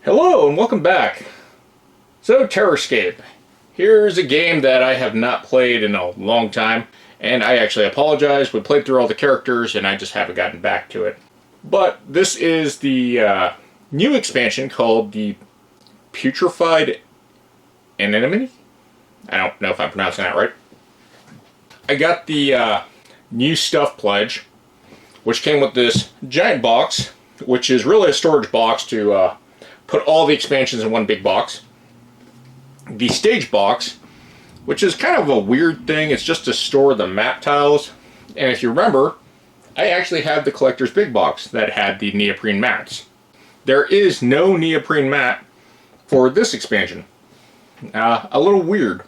Hello and welcome back. So, Terrorscape. Here's a game that I have not played in a long time, and I actually apologize. We played through all the characters and I just haven't gotten back to it. But this is the new expansion called the Putrefied Enmity? I don't know if I'm pronouncing that right. I got the new stuff pledge, which came with this giant box, which is really a storage box to put all the expansions in one big box. The stage box, which is kind of a weird thing. It's just to store the map tiles. And if you remember, I actually had the collector's big box that had the neoprene mats. There is no neoprene mat for this expansion. A little weird.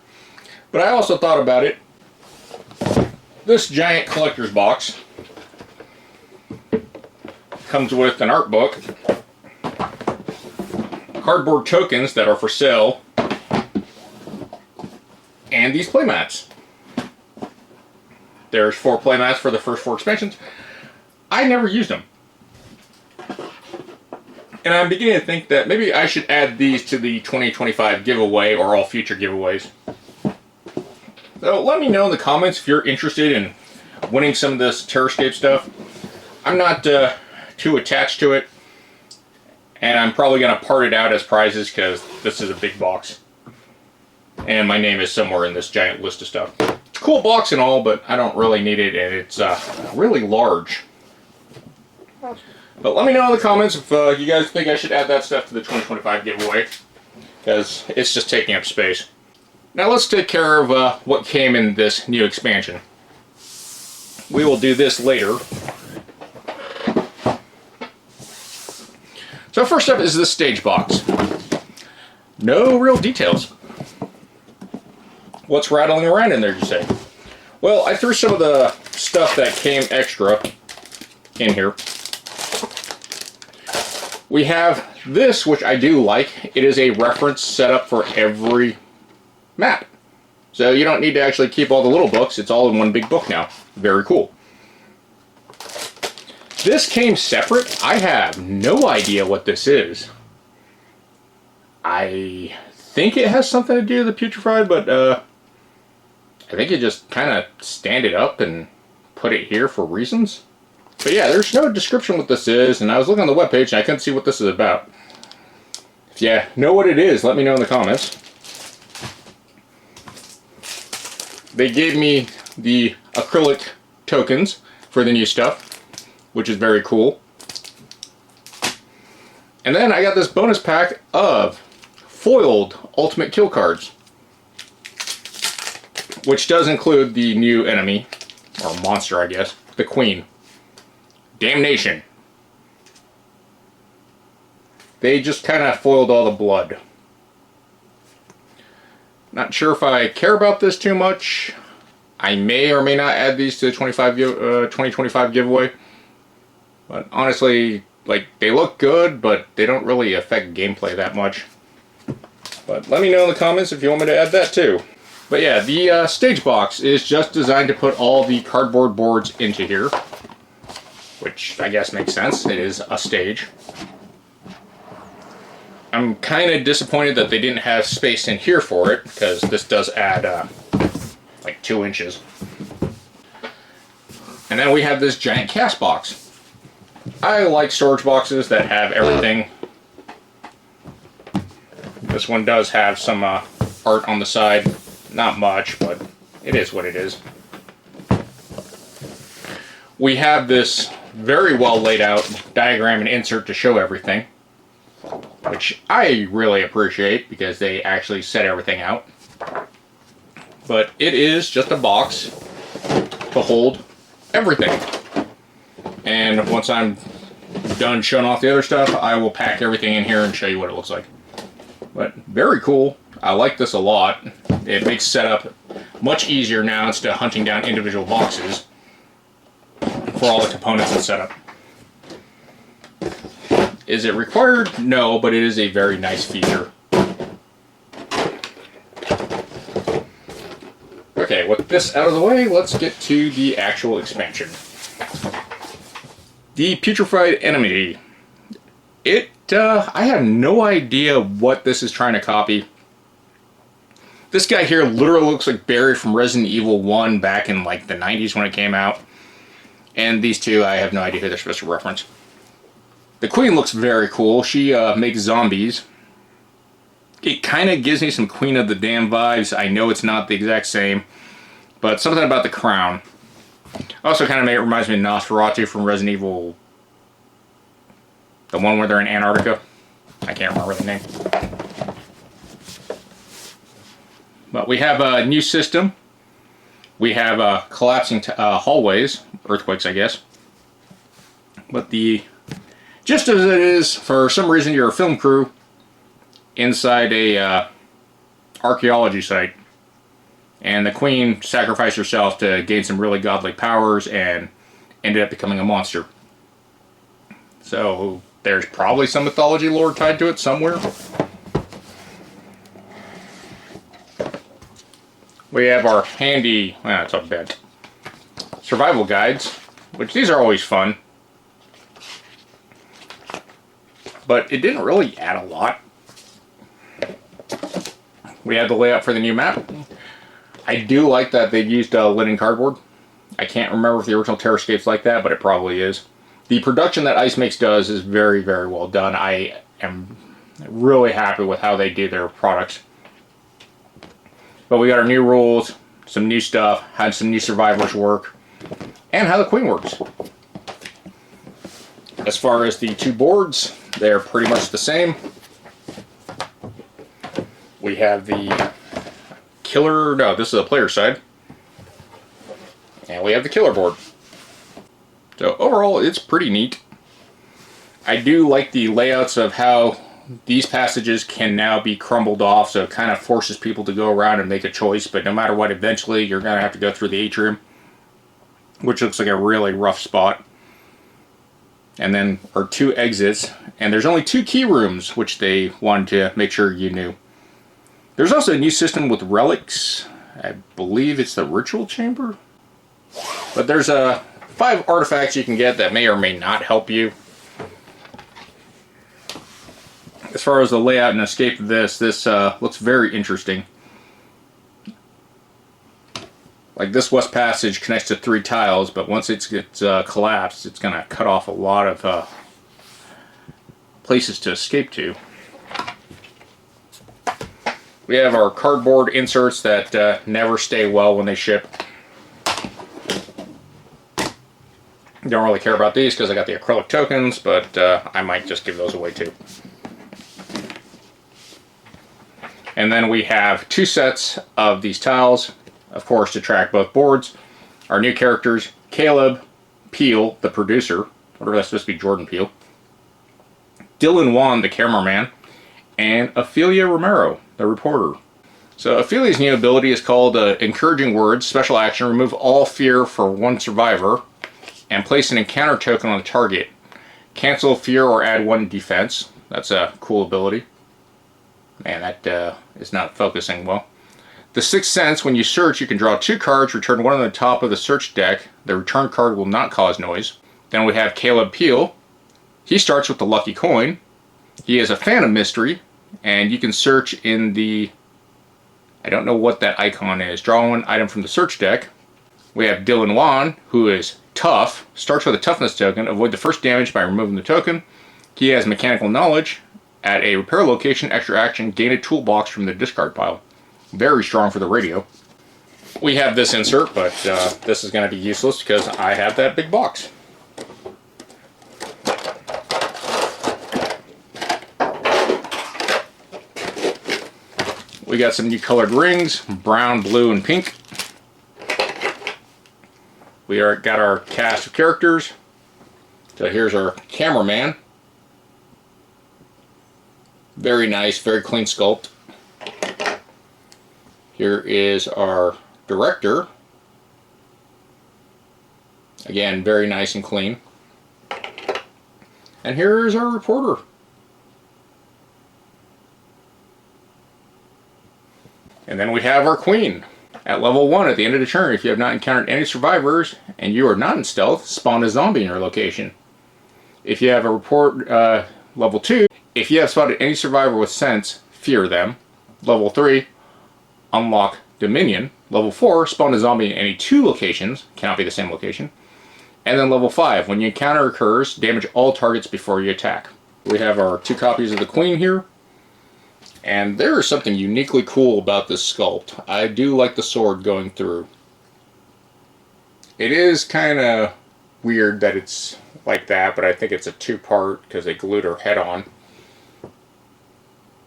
But I also thought about it. This giant collector's box comes with an art book, cardboard tokens that are for sale, and these playmats. There's 4 playmats for the first 4 expansions. I never used them. And I'm beginning to think that maybe I should add these to the 2025 giveaway or all future giveaways. So let me know in the comments if you're interested in winning some of this Terrorscape stuff. I'm not too attached to it. And I'm probably going to part it out as prizes because this is a big box. And my name is somewhere in this giant list of stuff. It's a cool box and all, but I don't really need it, and it's really large. But let me know in the comments if you guys think I should add that stuff to the 2025 giveaway, because it's just taking up space. Now let's take care of what came in this new expansion. We will do this later. So first up is this stage box. No real details. What's rattling around in there, you say? Well, I threw some of the stuff that came extra in here. We have this, which I do like. It is a reference setup for every map. So you don't need to actually keep all the little books. It's all in one big book now. Very cool. This came separate. I have no idea what this is. I think it has something to do with the Putrefied, but I think you just kind of stand it up and put it here for reasons. But yeah, there's no description what this is, and I was looking on the webpage and I couldn't see what this is about. If you know what it is, let me know in the comments. They gave me the acrylic tokens for the new stuff, which is very cool. And then I got this bonus pack of foiled ultimate kill cards, which does include the new enemy, or monster I guess, the Queen. Damnation. They just kind of foiled all the blood. Not sure if I care about this too much. I may or may not add these to the 2025 giveaway. But honestly, like, they look good, but they don't really affect gameplay that much. But let me know in the comments if you want me to add that too. But yeah, the stage box is just designed to put all the cardboard boards into here. Which I guess makes sense. It is a stage. I'm kind of disappointed that they didn't have space in here for it, because this does add like 2 inches. And then we have this giant cast box. I like storage boxes that have everything. This one does have some art on the side. Not much, but it is what it is. We have this very well laid out diagram and insert to show everything, which I really appreciate because they actually set everything out. But it is just a box to hold everything. And once I'm done showing off the other stuff, I will pack everything in here and show you what it looks like. But very cool. I like this a lot. It makes setup much easier now instead of hunting down individual boxes for all the components and setup. Is it required? No, but it is a very nice feature. Okay, with this out of the way, let's get to the actual expansion. The Putrefied Enmity. I have no idea what this is trying to copy. This guy here literally looks like Barry from Resident Evil 1 back in like the 90s when it came out. And these two, I have no idea who they're supposed to reference. The Queen looks very cool. She makes zombies. It kind of gives me some Queen of the Damned vibes. I know it's not the exact same, but something about the crown. Also kind of reminds me of Nosferatu from Resident Evil. The one where they're in Antarctica. I can't remember the name. But we have a new system. We have collapsing hallways. Earthquakes, I guess. But the just as it is, for some reason you're a film crew inside a archaeology site, and the Queen sacrificed herself to gain some really godly powers and ended up becoming a monster. So there's probably some mythology lore tied to it somewhere. We have our handy, it's a bit, survival guides, which these are always fun. But it didn't really add a lot. We have the layout for the new map. I do like that they used linen cardboard. I can't remember if the original Terrorscape's like that, but it probably is. The production that Ice Makes does is very, very well done. I am really happy with how they do their products. But we got our new rules, some new stuff, how some new survivors work, and how the Queen works. As far as the two boards, they're pretty much the same. We have the killer, no, this is the player side. And we have the killer board. So overall, it's pretty neat. I do like the layouts of how these passages can now be crumbled off, so it kind of forces people to go around and make a choice, but no matter what, eventually you're going to have to go through the atrium, which looks like a really rough spot. And then our two exits, and there's only 2 key rooms, which they wanted to make sure you knew. There's also a new system with relics. I believe it's the ritual chamber. But there's 5 artifacts you can get that may or may not help you. As far as the layout and escape of this looks very interesting. Like this west passage connects to 3 tiles, but once it gets collapsed, it's going to cut off a lot of places to escape to. We have our cardboard inserts that never stay well when they ship. Don't really care about these because I got the acrylic tokens, but I might just give those away too. And then we have 2 sets of these tiles, of course, to track both boards. Our new characters, Caleb Peele, the producer, or that's supposed to be Jordan Peele, Dylan Wan, the cameraman, and Ophelia Romero, the reporter. So Ophelia's new ability is called Encouraging Words, Special Action, remove all fear for 1 survivor, and place an encounter token on the target. Cancel fear or add 1 defense. That's a cool ability. Man, that is not focusing well. The Sixth Sense, when you search, you can draw 2 cards, return 1 on the top of the search deck. The return card will not cause noise. Then we have Caleb Peele. He starts with the Lucky Coin. He is a fan of mystery, and you can search in the, I don't know what that icon is. Draw 1 item from the search deck. We have Dylan Wan, who is tough. Starts with a toughness token. Avoid the first damage by removing the token. He has mechanical knowledge. At a repair location, extra action, gain a toolbox from the discard pile. Very strong for the radio. We have this insert, but this is going to be useless because I have that big box. We got some new colored rings, brown, blue, and pink. We got our cast of characters. So here's our cameraman. Very nice, very clean sculpt. Here is our director. Again, very nice and clean. And here is our reporter. And then we have our queen. At level 1, at the end of the turn, if you have not encountered any survivors and you are not in stealth, spawn a zombie in your location. If you have a report, Level 2, if you have spotted any survivor with sense, fear them. Level 3, unlock Dominion. Level 4, spawn a zombie in any 2 locations, cannot be the same location. And then level 5, when your encounter occurs, damage all targets before you attack. We have our 2 copies of the Queen here. And there is something uniquely cool about this sculpt. I do like the sword going through. It is kind of weird that it's like that, but I think it's a 2-part because they glued her head on.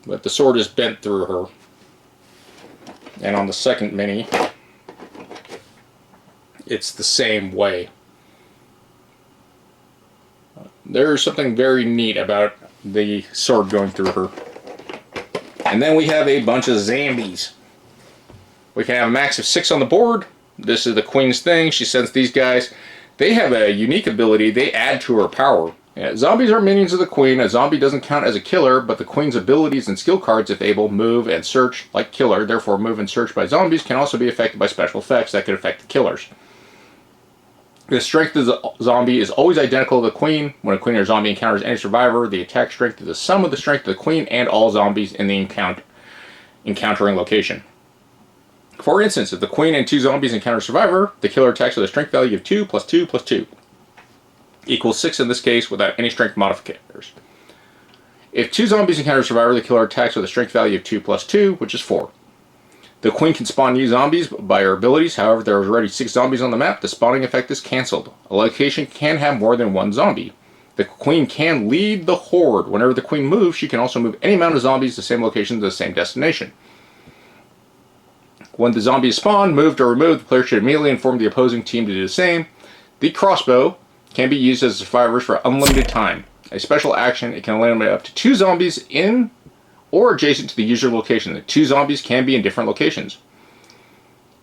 But the sword is bent through her. And on the second mini, it's the same way. There's something very neat about the sword going through her. And then we have a bunch of zombies. We can have a max of 6 on the board. This is the Queen's thing. She sends these guys. They have a unique ability. They add to her power. Yeah, zombies are minions of the Queen. A zombie doesn't count as a killer, but the Queen's abilities and skill cards, if able, move and search like killer. Therefore, move and search by zombies can also be affected by special effects that could affect the killers. The strength of the zombie is always identical to the Queen. When a Queen or zombie encounters any survivor, the attack strength is the sum of the strength of the Queen and all zombies in the encountering location. For instance, if the Queen and 2 zombies encounter a survivor, the killer attacks with a strength value of 2 plus 2 plus 2. Equals 6 in this case without any strength modifiers. If 2 zombies encounter a survivor, the killer attacks with a strength value of 2 plus 2, which is 4. The Queen can spawn new zombies by her abilities. However, there are already 6 zombies on the map. The spawning effect is cancelled. A location can have more than 1 zombie. The Queen can lead the horde. Whenever the Queen moves, she can also move any amount of zombies to the same location to the same destination. When the zombie is spawned, moved, or removed, the player should immediately inform the opposing team to do the same. The crossbow can be used as survivors for unlimited time. A special action, it can eliminate up to 2 zombies in or adjacent to the user location. The 2 zombies can be in different locations.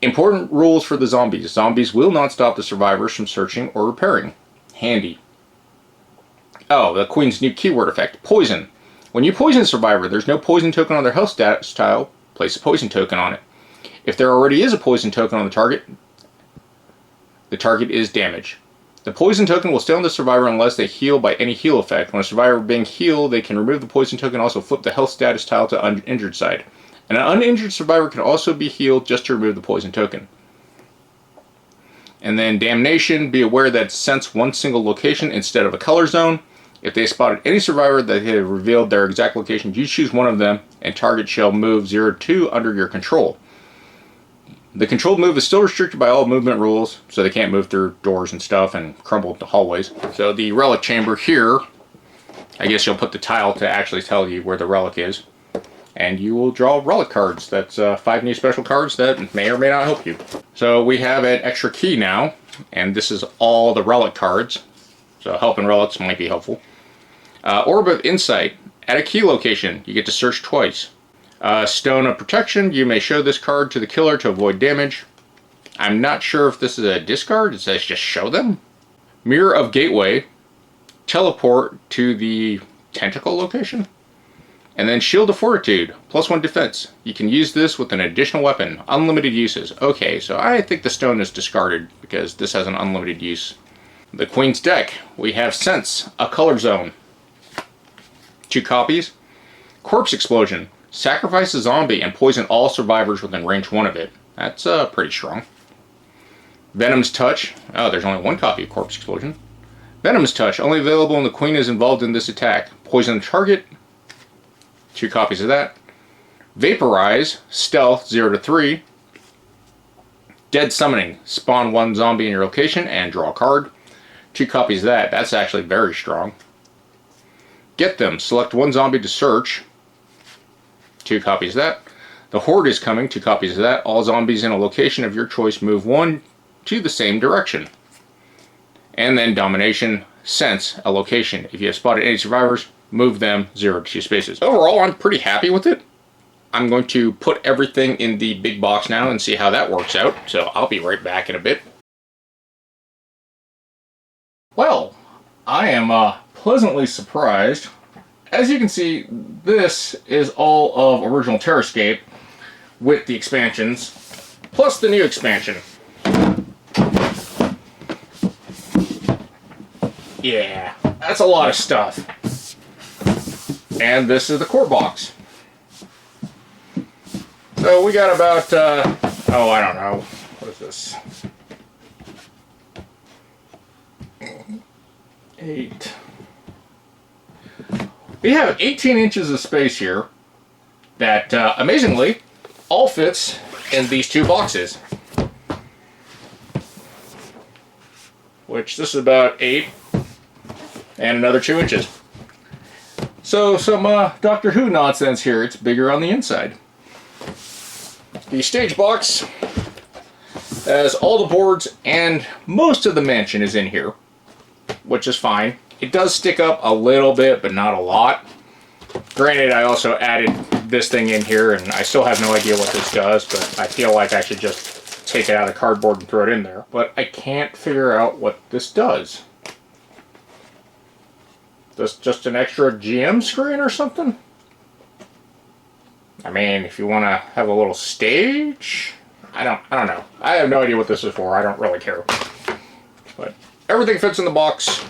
Important rules for the zombies. Zombies will not stop the survivors from searching or repairing. Handy. Oh, the Queen's new keyword effect, poison. When you poison a survivor, there's no poison token on their health status tile. Place a poison token on it. If there already is a poison token on the target is damaged. The poison token will stay on the survivor unless they heal by any heal effect. When a survivor being healed, they can remove the poison token and also flip the health status tile to uninjured side. And an uninjured survivor can also be healed just to remove the poison token. And then damnation, be aware that sense one single location instead of a color zone. If they spotted any survivor that had revealed their exact location, you choose one of them and target shall move 0 to 2 under your control. The controlled move is still restricted by all movement rules, so they can't move through doors and stuff and crumble into hallways. So the relic chamber here, I guess you'll put the tile to actually tell you where the relic is. And you will draw relic cards. That's 5 new special cards that may or may not help you. So we have an extra key now, and this is all the relic cards. So helping relics might be helpful. Orb of Insight. At a key location, you get to search twice. Stone of Protection, you may show this card to the killer to avoid damage. I'm not sure if this is a discard, it says just show them. Mirror of Gateway, teleport to the tentacle location. And then Shield of Fortitude, +1 defense. You can use this with an additional weapon, unlimited uses. Okay, so I think the stone is discarded because this has an unlimited use. The Queen's deck, we have Sense, a color zone. 2 copies. Corpse Explosion. Sacrifice a zombie and poison all survivors within range 1 of it. That's pretty strong. Venom's Touch. Oh, there's only 1 copy of Corpse Explosion. Venom's Touch. Only available when the Queen is involved in this attack. Poison the target. 2 copies of that. Vaporize. Stealth 0 to 3. Dead Summoning. Spawn 1 zombie in your location and draw a card. 2 copies of that. That's actually very strong. Get Them. Select 1 zombie to search. 2 copies of that. The Horde is coming, 2 copies of that. All zombies in a location of your choice move 1 to the same direction. And then Domination, Sense, a location. If you have spotted any survivors, move them 0 to 2 spaces. Overall, I'm pretty happy with it. I'm going to put everything in the big box now and see how that works out. So I'll be right back in a bit. Well, I am pleasantly surprised. As you can see, this is all of original Terrorscape with the expansions, plus the new expansion. Yeah, that's a lot of stuff. And this is the core box. So we got about, oh, I don't know, what is this? 8. We have 18 inches of space here that, amazingly, all fits in these 2 boxes. Which, this is about 8 and another 2 inches. So, some Doctor Who nonsense here. It's bigger on the inside. The stage box has all the boards, and most of the mansion is in here, which is fine. It does stick up a little bit, but not a lot. Granted, I also added this thing in here, and I still have no idea what this does, but I feel like I should just take it out of the cardboard and throw it in there. But I can't figure out what this does. This just an extra GM screen or something? I mean, if you want to have a little stage, I don't know. I have no idea what this is for. I don't really care. But everything fits in the box.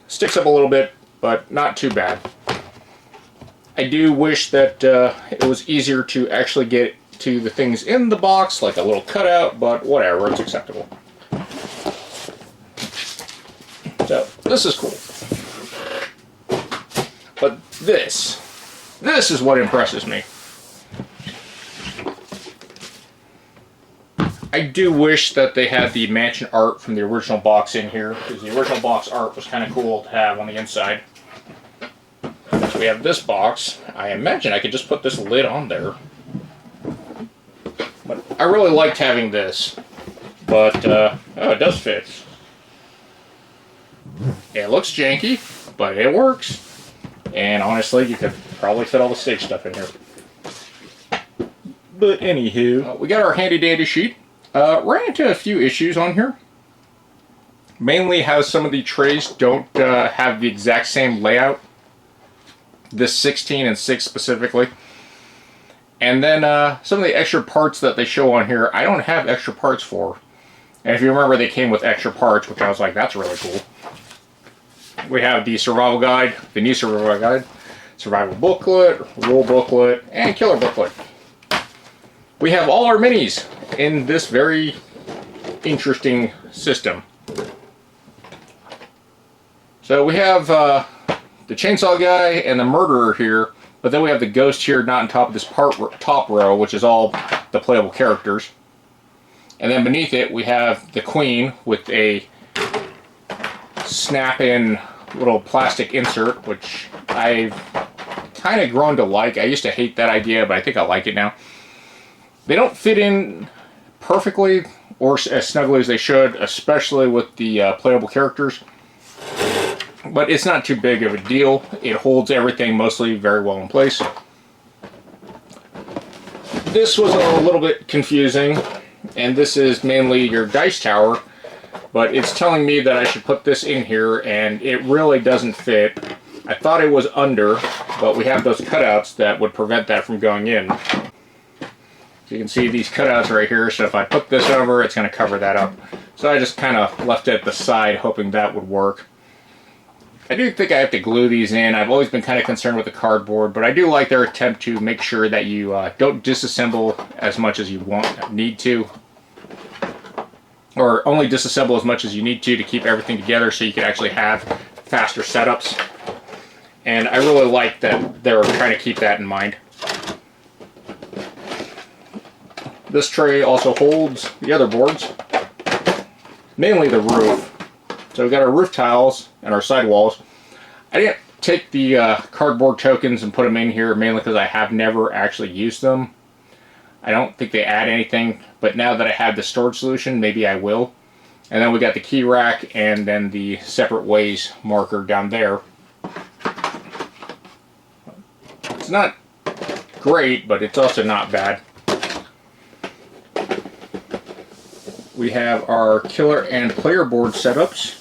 Sticks up a little bit, but not too bad. I do wish that it was easier to actually get to the things in the box, like a little cutout, but whatever, it's acceptable. So, this is cool. But this is what impresses me. I do wish that they had the mansion art from the original box in here, because the original box art was kind of cool to have on the inside. So we have this box. I imagine I could just put this lid on there. But I really liked having this. But, oh, it does fit. It looks janky, but it works. And honestly, you could probably fit all the stage stuff in here. But anywho, we got our handy dandy sheet. Ran into a few issues on here. Mainly how some of the trays don't have the exact same layout. This 16 and 6 specifically. And then some of the extra parts that they show on here, I don't have extra parts for. And if you remember, they came with extra parts, which I was like, that's really cool. We have the survival guide, the new survival guide, survival booklet, rule booklet, and killer booklet. We have all our minis in this very interesting system. So we have the chainsaw guy and the murderer here, but then we have the ghost here not on top of this top row, which is all the playable characters. And then beneath it we have the queen with a snap-in little plastic insert, which I've kind of grown to like. I used to hate that idea, but I think I like it now. They don't fit in perfectly or as snugly as they should, especially with the playable characters. But it's not too big of a deal. It holds everything mostly very well in place. This was a little bit confusing, and this is mainly your dice tower, but it's telling me that I should put this in here, and it really doesn't fit. I thought it was under, but we have those cutouts that would prevent that from going in. So you can see these cutouts right here, so if I put this over, it's going to cover that up. So I just kind of left it at the side, hoping that would work. I do think I have to glue these in. I've always been kind of concerned with the cardboard, but I do like their attempt to make sure that you don't disassemble as much as you need to. Or only disassemble as much as you need to keep everything together so you can actually have faster setups. And I really like that they're trying to keep that in mind. This tray also holds the other boards, mainly the roof. So we've got our roof tiles and our sidewalls. I didn't take the cardboard tokens and put them in here, mainly because I have never actually used them. I don't think they add anything, but now that I have the storage solution, maybe I will. And then we got the key rack and then the separate ways marker down there. It's not great, but it's also not bad. We have our killer and player board setups,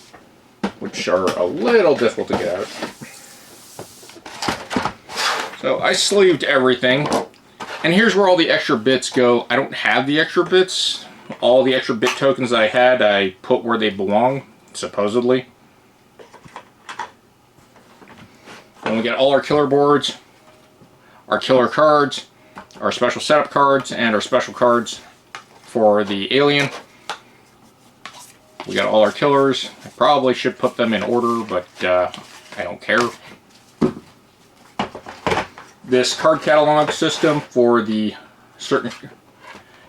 which are a little difficult to get out. So I sleeved everything, and here's where all the extra bits go. I don't have the extra bits. All the extra bit tokens that I had, I put where they belong, supposedly. And we got all our killer boards, our killer cards, our special setup cards, and our special cards for the alien. We got all our killers. I probably should put them in order, but I don't care. This card catalog system for the certain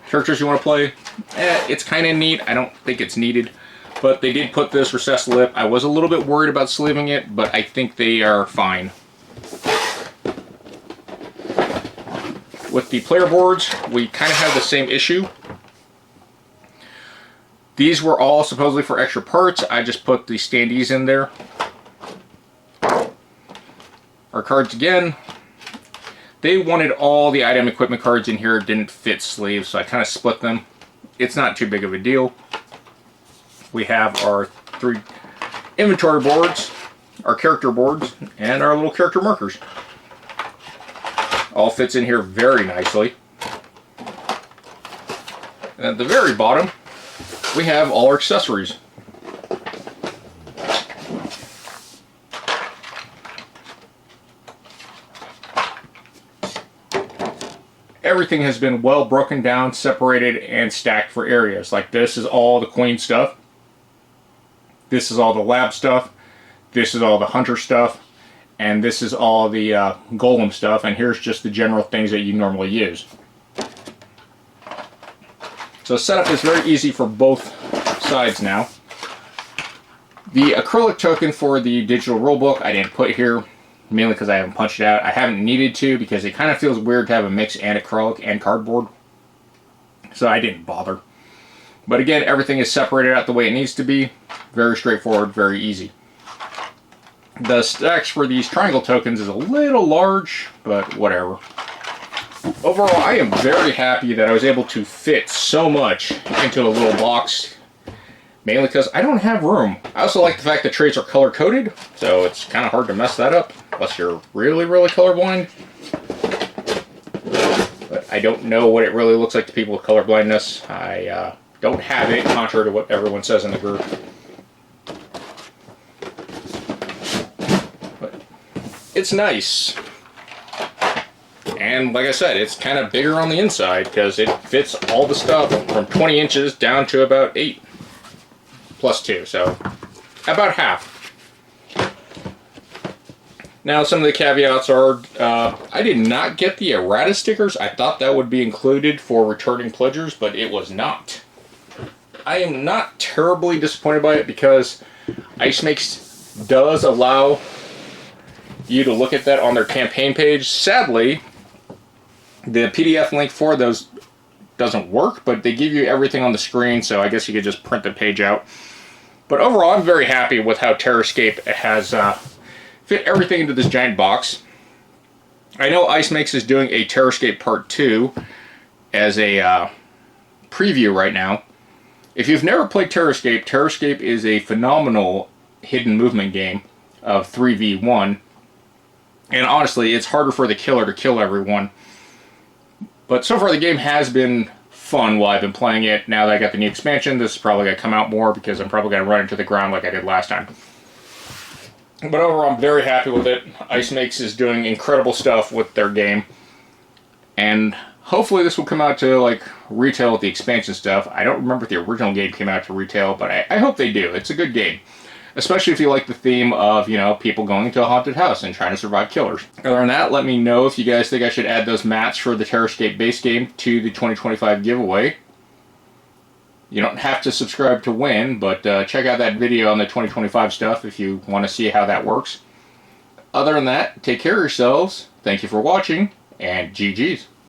characters you want to play, it's kind of neat. I don't think it's needed, but they did put this recessed lip. I was a little bit worried about sleeving it, but I think they are fine. With the player boards, we kind of have the same issue. These were all supposedly for extra parts. I just put the standees in there. Our cards again. They wanted all the item equipment cards in here. It didn't fit sleeves, so I kind of split them. It's not too big of a deal. We have our 3 inventory boards, our character boards, and our little character markers. All fits in here very nicely. And at the very bottom, we have all our accessories. Everything has been well broken down, separated, and stacked for areas. Like this is all the Queen stuff. This is all the lab stuff. This is all the hunter stuff. And this is all the golem stuff. And here's just the general things that you normally use. So setup is very easy for both sides now. The acrylic token for the digital rulebook I didn't put here, mainly because I haven't punched it out. I haven't needed to because it kind of feels weird to have a mix and acrylic and cardboard. So I didn't bother. But again, everything is separated out the way it needs to be. Very straightforward, very easy. The stacks for these triangle tokens is a little large, but whatever. Overall, I am very happy that I was able to fit so much into a little box. Mainly because I don't have room. I also like the fact that trays are color-coded, so it's kind of hard to mess that up, unless you're really, really colorblind. But I don't know what it really looks like to people with color blindness. I don't have it, contrary to what everyone says in the group. But it's nice. And like I said, it's kind of bigger on the inside because it fits all the stuff from 20 inches down to about 8. Plus 2, so about half. Now some of the caveats are, I did not get the errata stickers. I thought that would be included for returning pledgers, but it was not. I am not terribly disappointed by it because IceMakes does allow you to look at that on their campaign page. Sadly, the PDF link for those doesn't work, but they give you everything on the screen, so I guess you could just print the page out. But overall, I'm very happy with how Terrorscape has fit everything into this giant box. I know IceMakes is doing a Terrorscape Part 2 as a preview right now. If you've never played Terrorscape, Terrorscape is a phenomenal hidden movement game of 3v1. And honestly, it's harder for the killer to kill everyone. But so far the game has been fun while I've been playing it. Now that I got the new expansion, this is probably going to come out more because I'm probably going to run into the ground like I did last time. But overall, I'm very happy with it. IceMakes is doing incredible stuff with their game. And hopefully this will come out to like retail with the expansion stuff. I don't remember if the original game came out to retail, but I hope they do. It's a good game. Especially if you like the theme of, you know, people going to a haunted house and trying to survive killers. Other than that, let me know if you guys think I should add those mats for the Terrorscape base game to the 2025 giveaway. You don't have to subscribe to win, but check out that video on the 2025 stuff if you want to see how that works. Other than that, take care of yourselves. Thank you for watching, and GG's.